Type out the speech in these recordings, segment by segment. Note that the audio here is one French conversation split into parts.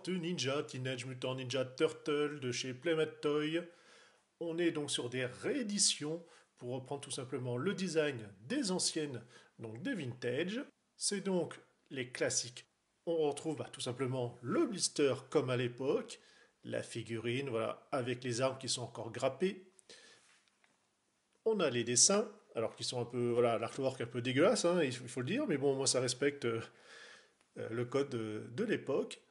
Tortues Ninja, Teenage Mutant Ninja Turtle de chez Playmat Toy. On est donc sur des rééditions pour reprendre tout simplement le design des anciennes, donc des vintage. C'est donc les classiques. On retrouve tout simplement le blister comme à l'époque, la figurine, voilà, avec les armes qui sont encore grappées. On a les dessins, alors qui sont un peu, voilà, l'artwork un peu dégueulasse, hein, il faut le dire, mais bon, moi ça respecte le code de l'époque.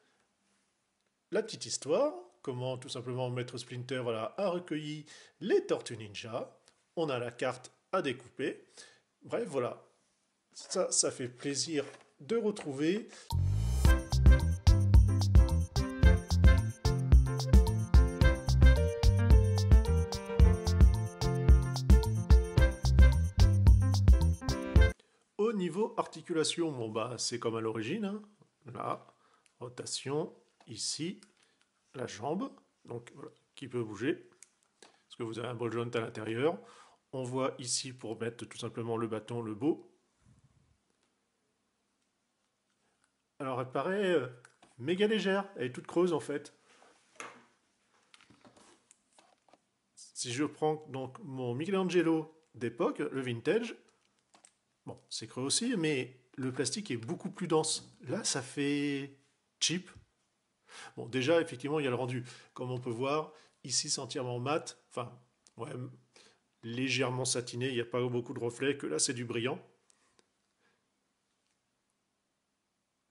La petite histoire, comment tout simplement Maître Splinter voilà, a recueilli les Tortues Ninja. On a la carte à découper. Bref, voilà. Ça fait plaisir de retrouver. Au niveau articulation, bon c'est comme à l'origine. Hein. Là, rotation, ici, la jambe, donc voilà, qui peut bouger, parce que vous avez un ball joint à l'intérieur. On voit ici pour mettre tout simplement le bâton, le beau. Alors elle paraît méga légère, elle est toute creuse en fait. Si je prends donc mon Michelangelo d'époque, le vintage, bon c'est creux aussi, mais le plastique est beaucoup plus dense. Là ça fait cheap. Bon déjà effectivement il y a le rendu, comme on peut voir, ici c'est entièrement mat, enfin ouais, légèrement satiné, il n'y a pas beaucoup de reflets, que là c'est du brillant.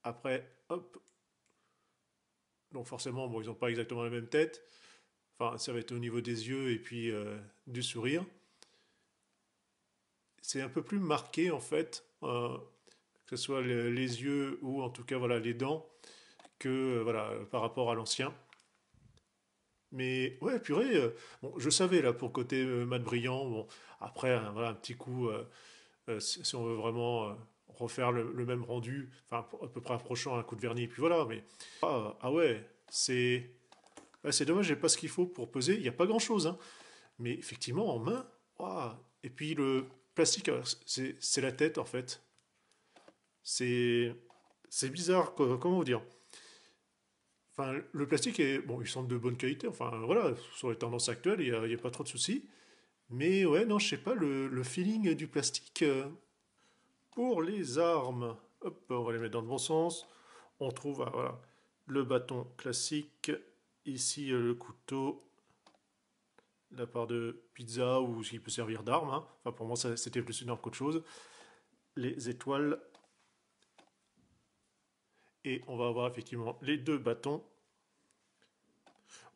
Après, hop, donc forcément bon, ils n'ont pas exactement la même tête, enfin ça va être au niveau des yeux et puis du sourire. C'est un peu plus marqué en fait, que ce soit les yeux ou en tout cas voilà les dents, que voilà par rapport à l'ancien. Mais ouais, purée, bon, je savais là pour le côté mat brillant. Bon, après, voilà, un petit coup, si on veut vraiment refaire le même rendu, enfin à peu près approchant un coup de vernis, et puis voilà. Mais ouais, c'est dommage, j'ai pas ce qu'il faut pour peser. Il n'y a pas grand chose, hein. Mais effectivement, en main, ouah. Et puis le plastique, c'est la tête en fait. C'est c'est bizarre, comment vous dire. Enfin, le plastique est, bon, il semble de bonne qualité. Enfin, voilà, sur les tendances actuelles, il y a pas trop de soucis. Mais ouais, non, je sais pas, le feeling du plastique. Pour les armes, hop, on va les mettre dans le bon sens. On trouve, voilà, le bâton classique. Ici, le couteau, la part de pizza ou ce qui peut servir d'arme. Hein. Enfin, pour moi, c'était plus une arme qu'autre chose. Les étoiles. Et on va avoir effectivement les deux bâtons.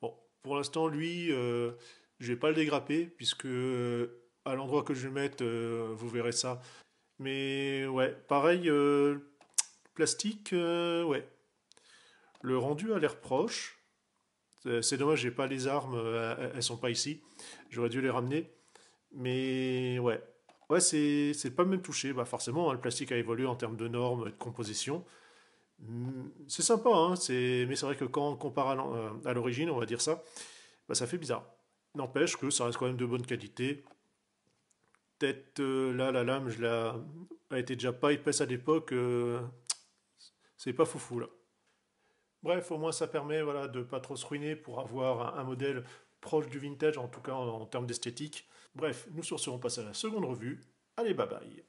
Bon, pour l'instant, lui, je vais pas le dégrapper, puisque à l'endroit que je vais mettre, vous verrez ça. Mais ouais, pareil, plastique, ouais. Le rendu a l'air proche. C'est dommage, j'ai pas les armes, elles sont pas ici. J'aurais dû les ramener. Mais ouais. Ouais, c'est pas le même touché. Bah forcément, hein, le plastique a évolué en termes de normes, de composition. C'est sympa, hein, mais c'est vrai que quand on compare à l'origine, on va dire ça, bah, ça fait bizarre. N'empêche que ça reste quand même de bonne qualité. Peut-être là, la lame, a été déjà pas épaisse à l'époque, c'est pas foufou là. Bref, au moins ça permet voilà, de pas trop se ruiner pour avoir un modèle proche du vintage, en tout cas en termes d'esthétique. Bref, nous sur ce, on passe à la seconde revue. Allez, bye bye.